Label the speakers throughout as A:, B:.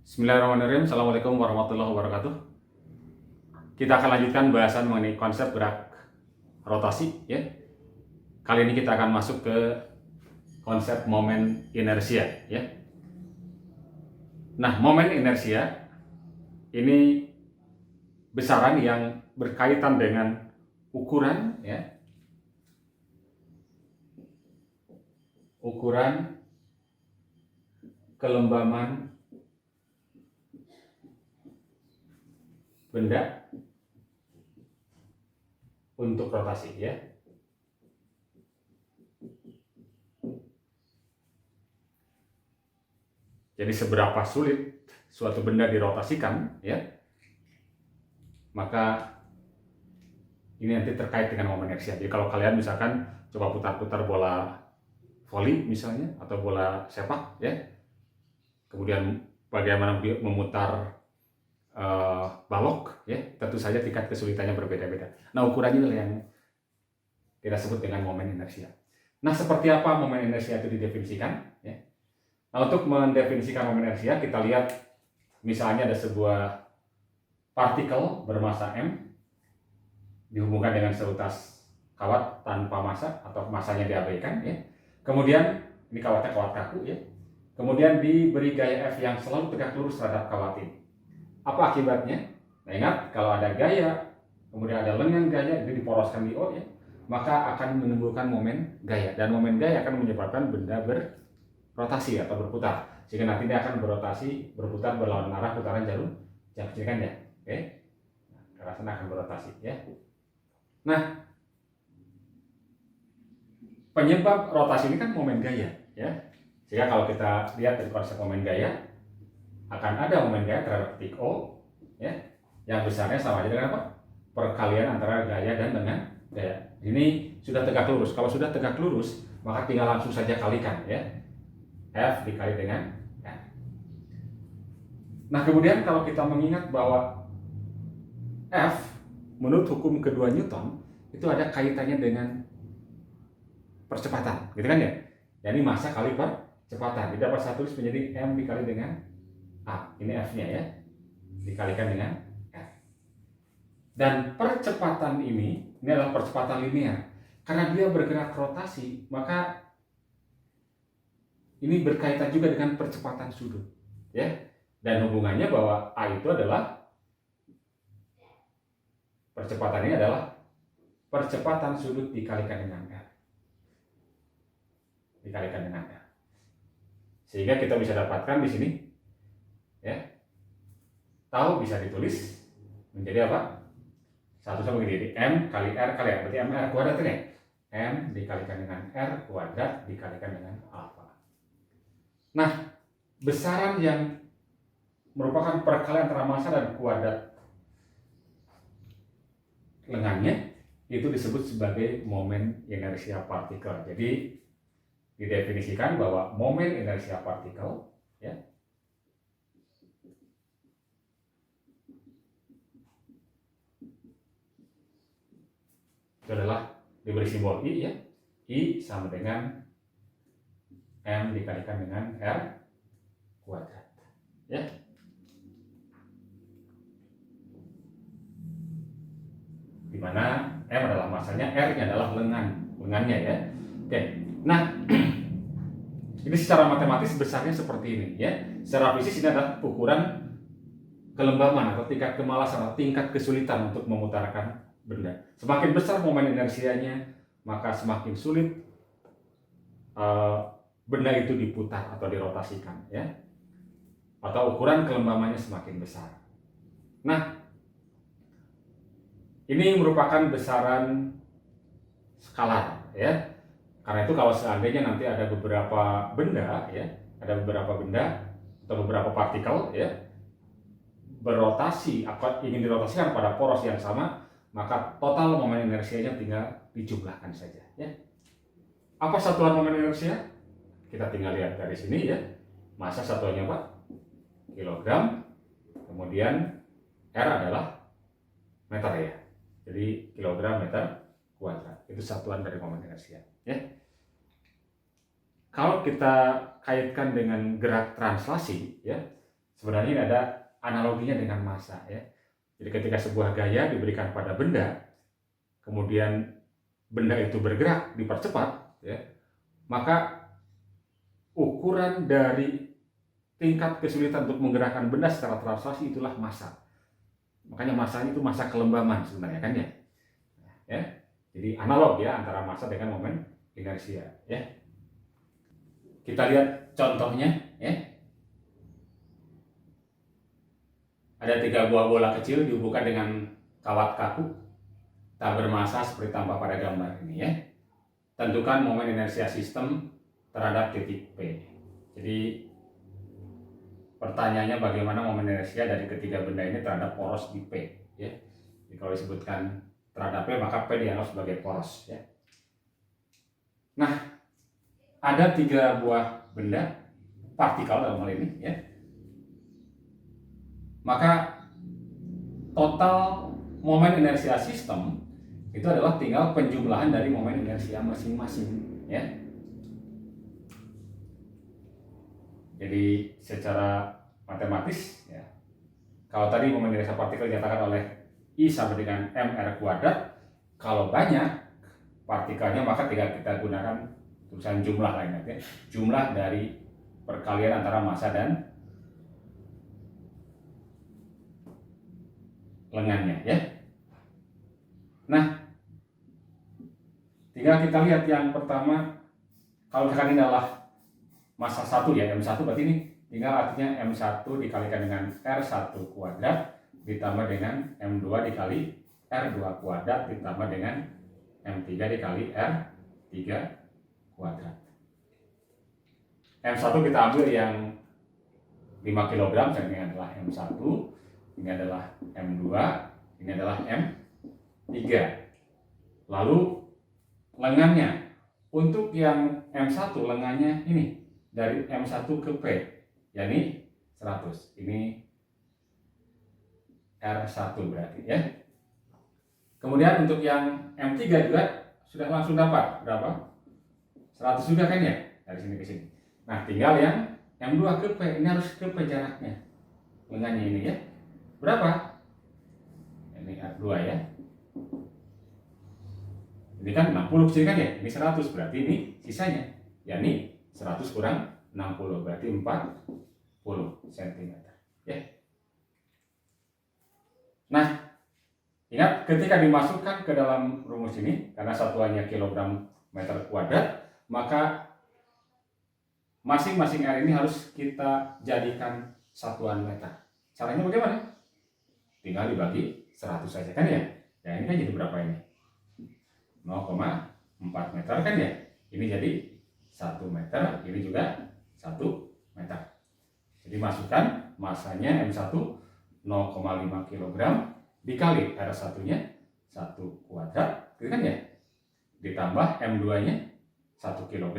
A: Bismillahirrahmanirrahim. Assalamualaikum warahmatullahi wabarakatuh. Kita akan lanjutkan bahasan mengenai konsep gerak rotasi ya. Kali ini kita akan masuk ke konsep momen inersia ya. Nah, momen inersia ini besaran yang berkaitan dengan ukuran ya. Ukuran kelembaman benda untuk rotasi ya. Jadi seberapa sulit suatu benda dirotasikan ya, maka ini nanti terkait dengan momen inersia. Jadi kalau kalian misalkan coba putar-putar bola voli misalnya atau bola sepak ya, kemudian bagaimana memutar balok ya, tentu saja tingkat kesulitannya berbeda-beda. Nah, ukurannya adalah yang kita sebut dengan momen inersia. Nah, seperti apa momen inersia itu didefinisikan ya? Nah, untuk mendefinisikan momen inersia kita lihat misalnya ada sebuah partikel bermassa m dihubungkan dengan seutas kawat tanpa massa atau massanya diabaikan ya. Kemudian ini kawatnya kawat kaku ya. Kemudian diberi gaya F yang selalu tegak lurus terhadap kawat ini. Apa akibatnya? Nah, ingat, kalau ada gaya, kemudian ada lengan gaya, itu diporoskan di O ya, maka akan menimbulkan momen gaya. Dan momen gaya akan menyebabkan benda berrotasi atau berputar. Sehingga nanti dia akan berputar berlawan arah putaran jarum jam kan ya. Oke. Nah, ke arah sana akan berotasi ya. Nah, penyebab rotasi ini kan momen gaya ya. Sehingga kalau kita lihat dari konsep momen gaya, akan ada momen gaya terhadap titik O ya, yang besarnya sama aja dengan apa? Perkalian antara gaya dan dengan gaya. Ini sudah tegak lurus. Kalau sudah tegak lurus, maka tinggal langsung saja kalikan ya. F dikali dengan N. Nah, kemudian kalau kita mengingat bahwa F menurut hukum kedua Newton itu ada kaitannya dengan percepatan, gitu kan ya? Jadi massa kali percepatan. Jadi dapat saya tulis menjadi M dikali dengan A, ini F-nya ya, dikalikan dengan F. Dan percepatan ini adalah percepatan linear. Karena dia bergerak rotasi, maka ini berkaitan juga dengan percepatan sudut. Ya. Dan hubungannya bahwa A itu adalah, percepatan ini adalah percepatan sudut dikalikan dengan R. Dikalikan dengan R. Sehingga kita bisa dapatkan di sini ya, tahu bisa ditulis menjadi apa? Satu sama begini, M kali R kali R, berarti MR kuadrat ini. M dikalikan dengan R kuadrat dikalikan dengan alfa. Nah, besaran yang merupakan perkalian antara massa dan kuadrat lengannya itu disebut sebagai momen inersia partikel. Jadi didefinisikan bahwa momen inersia partikel ya, itu adalah diberi simbol I ya. I sama dengan M dikalikan dengan R kuadrat ya. Dimana M adalah massanya, R-nya adalah lengannya ya. Oke. Nah, ini secara matematis besarnya seperti ini ya. Secara fisik ini adalah ukuran kelembaman atau tingkat kemalasan atau tingkat kesulitan untuk memutarkan benda. Semakin besar momen inersianya, maka semakin sulit benda itu diputar atau dirotasikan ya. Atau ukuran kelembamannya semakin besar. Nah, ini merupakan besaran skalar ya. Karena itu kalau seandainya nanti ada beberapa benda ya, ada beberapa benda atau beberapa partikel ya berotasi atau ingin dirotasikan pada poros yang sama, maka total momen inersianya tinggal dijumlahkan saja ya. Apa satuan momen inersia? Kita tinggal lihat dari sini ya. Massa satuannya apa? Kilogram. Kemudian R adalah meter ya. Jadi kilogram meter kuadrat. Itu satuan dari momen inersia ya. Kalau kita kaitkan dengan gerak translasi ya, Sebenarnya ini ada analoginya dengan massa ya. Jadi ketika sebuah gaya diberikan pada benda, kemudian benda itu bergerak, dipercepat ya, maka ukuran dari tingkat kesulitan untuk menggerakkan benda secara translasi itulah massa. Makanya massanya itu massa kelembaman sebenarnya kan ya. Ya. Jadi analog ya antara massa dengan momen inersia ya. Kita lihat contohnya ya. Ada 3 buah bola kecil dihubungkan dengan kawat kaku tak bermassa seperti tampak pada gambar ini ya. Tentukan momen inersia sistem terhadap titik P. Jadi pertanyaannya bagaimana momen inersia dari ketiga benda ini terhadap poros di P ya. Jadi kalau disebutkan terhadap P maka P dianggap sebagai poros ya. Nah, ada 3 buah benda partikel dalam hal ini ya. Maka total momen inersia sistem itu adalah tinggal penjumlahan dari momen inersia masing-masing ya. Jadi secara matematis ya, kalau tadi momen inersia partikel dinyatakan oleh I sama dengan mr kuadrat, kalau banyak partikelnya maka tinggal kita gunakan tulisan jumlah lainnya ya. Jumlah dari perkalian antara massa dan lengannya ya. Nah, tinggal kita lihat yang pertama, kalau misalkan ini adalah massa 1 ya, M1 berarti ini tinggal artinya M1 dikalikan dengan R1 kuadrat ditambah dengan M2 dikali R2 kuadrat ditambah dengan M3 dikali R3 kuadrat. M1 kita ambil yang 5 kg, ini adalah M1, ini adalah M2, ini adalah M3. Lalu lengannya, untuk yang M1 lengannya ini dari M1 ke P, yakni 100. Ini R1 berarti ya. Kemudian untuk yang M3 juga sudah langsung dapat berapa? 100 juga kan ya, dari sini ke sini. Nah, tinggal yang M2 ke P, ini harus ke P jaraknya. Lengannya ini ya. Berapa? Ini R2 ya. Ini kan 60 sini kan ya, ini 100 berarti ini sisanya. Yakni 100 kurang 60 berarti 40 cm ya. Nah, ingat ketika dimasukkan ke dalam rumus ini, karena satuannya kilogram meter kuadrat, maka masing-masing R ini harus kita jadikan satuan meter. Caranya bagaimana? Tinggal dibagi 100 saja kan ya. Ya ini kan jadi berapa ini? 0,4 meter kan ya. Ini jadi 1 meter, ini juga 1 meter. Jadi masukkan masanya M1 0,5 kg dikali R1 nya 1 kuadrat, gitu kan ya. Ditambah M2 nya 1 kg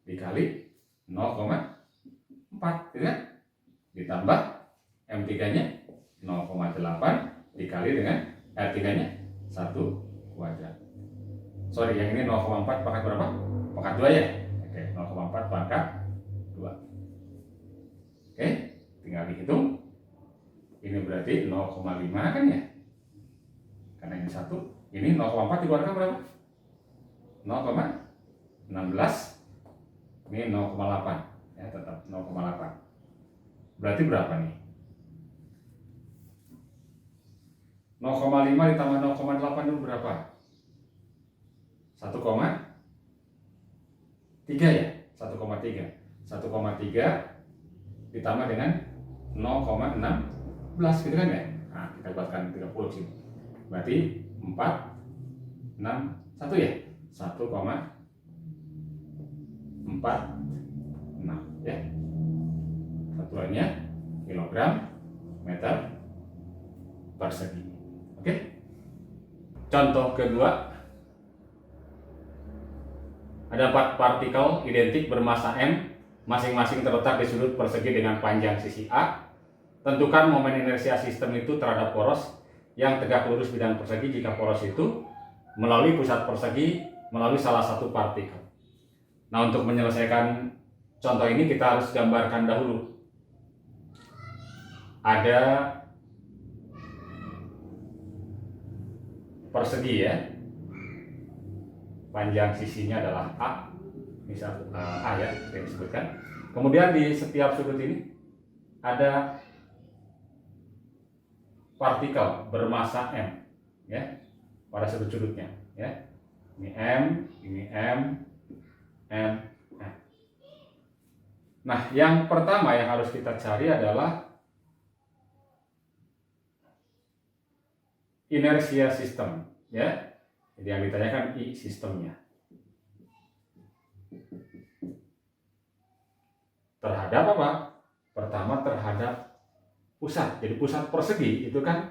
A: dikali 0,4, gitu kan. Ditambah M3 nya 0,8 dikali dengan R3 nya 1 kuadrat. Sorry, yang ini 0,4 pangkat berapa? Pangkat 2 ya? Oke, 0,4 pangkat 2. Oke, tinggal dihitung. Ini berarti 0,5 kan ya? Karena ini 1. Ini 0,4 dikeluarkan berapa? 0,16. Ini 0,8. Ya, tetap 0,8. Berarti berapa nih? 0,5 ditambah 0,8 itu berapa? 1,3 ya? 1,3. 1,3 ditambah dengan 0,16 gitu kan ya? Nah, kita buatkan 30 sini. Berarti 4, 6, 1 ya? 1,46 ya. Satuannya kilogram meter persegi. Oke. Contoh kedua, ada 4 partikel identik bermassa M, masing-masing terletak di sudut persegi dengan panjang sisi A. Tentukan momen inersia sistem itu terhadap poros yang tegak lurus bidang persegi jika poros itu melalui pusat persegi melalui salah satu partikel. Nah, untuk menyelesaikan contoh ini kita harus gambarkan dahulu ada persegi ya, panjang sisinya adalah A, misal A ya, saya sebutkan. Kemudian di setiap sudut ini ada partikel bermasa M ya, pada sudut-sudutnya ya. Ini M, ini M, M. Nah, yang pertama yang harus kita cari adalah inersia sistem ya. Jadi yang ditanyakan I sistemnya. Terhadap apa? Pertama terhadap pusat. Jadi pusat persegi itu kan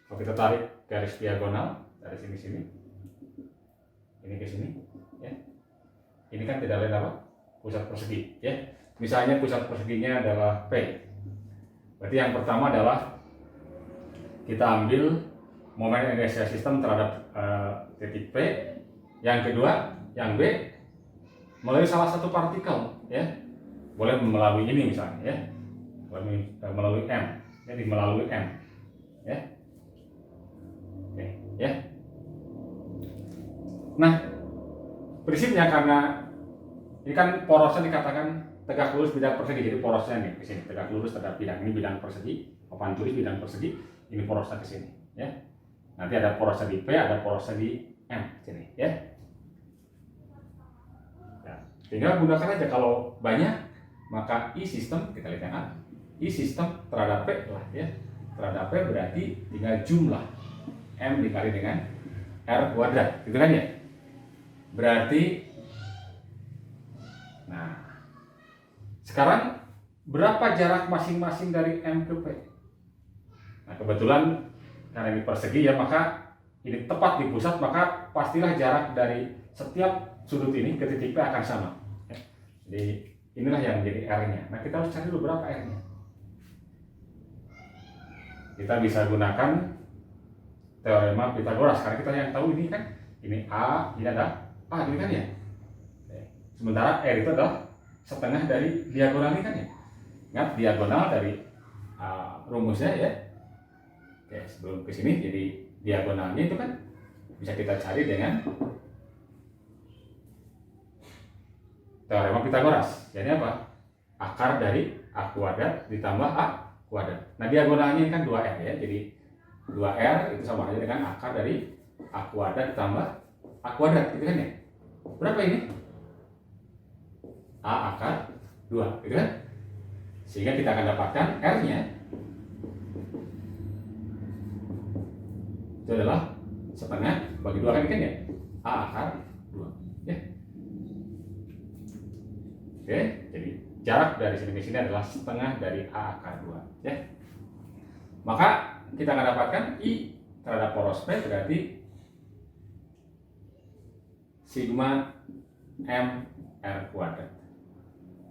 A: kalau kita tarik garis diagonal dari sini ini ke sini ya. Ini kan tidak lain apa? Pusat persegi ya. Misalnya pusat perseginya adalah P. Berarti yang pertama adalah kita ambil momen inersia sistem terhadap titik P. Yang kedua, yang B melalui salah satu partikel ya. Boleh melalui ini misalnya ya. Melalui M. Jadi melalui M ya. Oke, ya. Nah, prinsipnya karena ini kan porosnya dikatakan tegak lurus bidang persegi, jadi porosnya nih ke sini tegak lurus terhadap bidang ini bidang persegi, papan tulis bidang persegi, ini porosnya ke sini ya. Nanti ada porosnya di P, ada porosnya di M sini ya. Nah, tinggal gunakan aja kalau banyak maka I sistem kita lihat yang A. I sistem terhadap P lah ya. Terhadap P berarti tinggal jumlah M dikali dengan R kuadrat, gitu kan ya? Berarti nah, sekarang berapa jarak masing-masing dari M ke P? Nah, kebetulan karena ini persegi ya, maka ini tepat di pusat, maka pastilah jarak dari setiap sudut ini ke titik P akan sama. Jadi inilah yang menjadi R-nya. Nah, kita harus cari dulu berapa R-nya. Kita bisa gunakan teorema Pythagoras, karena kita yang tahu ini kan, ini A, ini ada A, ini kan ya. Sementara R itu adalah setengah dari diagonal ini kan ya. Ingat diagonal dari rumusnya ya. Oke, sebelum ke sini jadi diagonalnya itu kan bisa kita cari dengan teorema Pythagoras. Jadi apa? Akar dari A kuadrat ditambah A kuadrat. Nah, diagonalnya ini kan 2R ya. Jadi 2R itu sama aja dengan akar dari A kuadrat ditambah A kuadrat, gitu kan ya. Berapa ini? A akar 2, gitu kan? Sehingga kita akan dapatkan R-nya itu adalah setengah bagi 2 kan ya? A akar 2 ya. Oke, jadi jarak dari sini ke sini adalah setengah dari A akar 2 ya. Maka kita akan dapatkan I terhadap poros P berarti sigma M R kuadrat.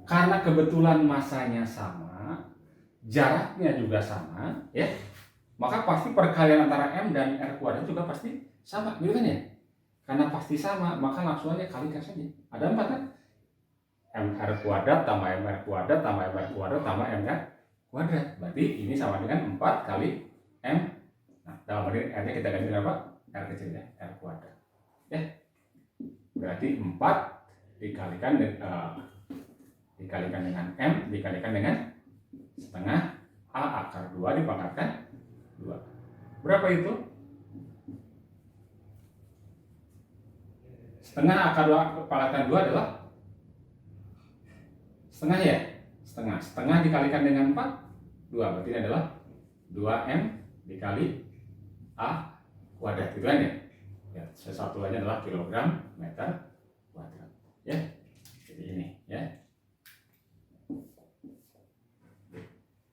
A: Karena kebetulan masanya sama, jaraknya juga sama, ya, maka pasti perkalian antara M dan R kuadrat juga pasti sama, gitu kan ya? Karena pasti sama, maka langsung aja kalikan saja. Ada 4 kan? MR kuadrat tambah MR kuadrat tambah MR kuadrat tambah MR kuadrat. Berarti ini sama dengan 4 kali M. Nah, dalam arti R-nya kita ganti dengan apa? R kecilnya, R kuadrat. Ya. Berarti 4 dikalikan dengan M dikalikan dengan setengah A akar 2 dipangkatkan 2. Berapa itu? Setengah akar 2 pangkatkan 2 adalah setengah ya? Setengah dikalikan dengan 4 2, berarti ini adalah 2M dikali A kuadrat, gitu kan ya? Ya, sesatuannya adalah kilogram meter kuadrat. Ya. Jadi ini ya.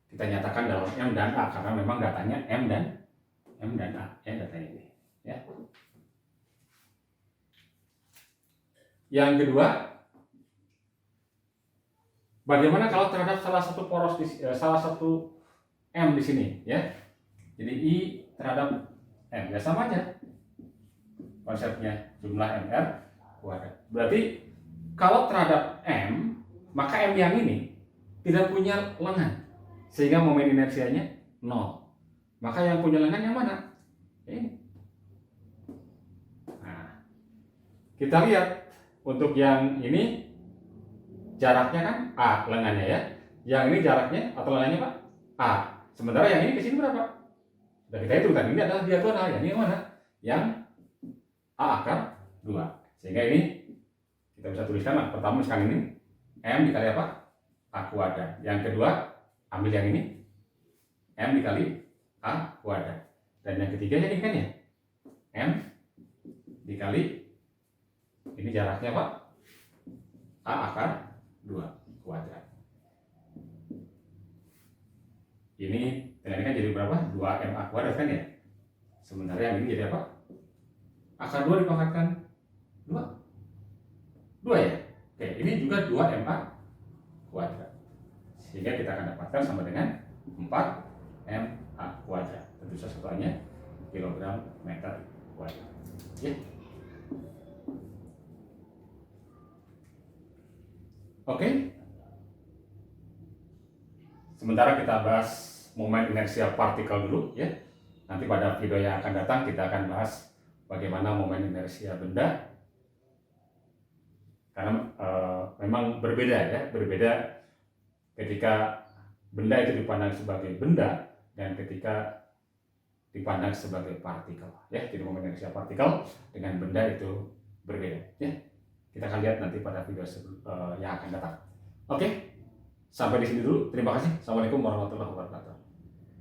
A: Kita nyatakan dalam M dan A karena memang datanya M dan A ya, datanya ini ya. Yang kedua, bagaimana kalau terhadap salah satu poros salah satu M di sini ya. Jadi I terhadap M ya sama aja konsepnya, jumlah MR kuadrat. Berarti kalau terhadap M, maka M yang ini tidak punya lengan, sehingga momen inersianya 0. Maka yang punya lengan yang mana? Ini. Nah, kita lihat untuk yang ini jaraknya kan A lengannya ya. Yang ini jaraknya atau lengannya Pak? A. Sementara yang ini ke sini berapa? Sudah kita hitung tadi, ini adalah diagonal. Yang ini yang mana? Yang A akar 2. Sehingga ini kita bisa tuliskan lah. Pertama misalkan ini M dikali apa? A kuadrat. Yang kedua ambil yang ini M dikali A kuadrat. Dan yang ketiga ini kan ya M dikali ini jaraknya Pak A akar 2 kuadrat. Ini dengan ini kan jadi berapa? 2M A kuadrat kan ya. Sementara yang ini jadi apa? Akar 2 dipangkatkan 2 ya. Oke, ini juga 2M A kuadrat. Sehingga kita akan dapatkan sama dengan 4M A kuadrat. Tentu saja satuannya kilogram meter kuadrat. Ya. Oke. Sementara kita bahas momen inersia partikel dulu ya. Nanti pada video yang akan datang kita akan bahas bagaimana momen inersia benda. Karena memang berbeda ya, berbeda ketika benda itu dipandang sebagai benda dan ketika dipandang sebagai partikel ya. Jadi momen inersia partikel dengan benda itu berbeda ya. Kita akan lihat nanti pada video yang akan datang. Oke, sampai di sini dulu. Terima kasih. Assalamualaikum warahmatullahi wabarakatuh.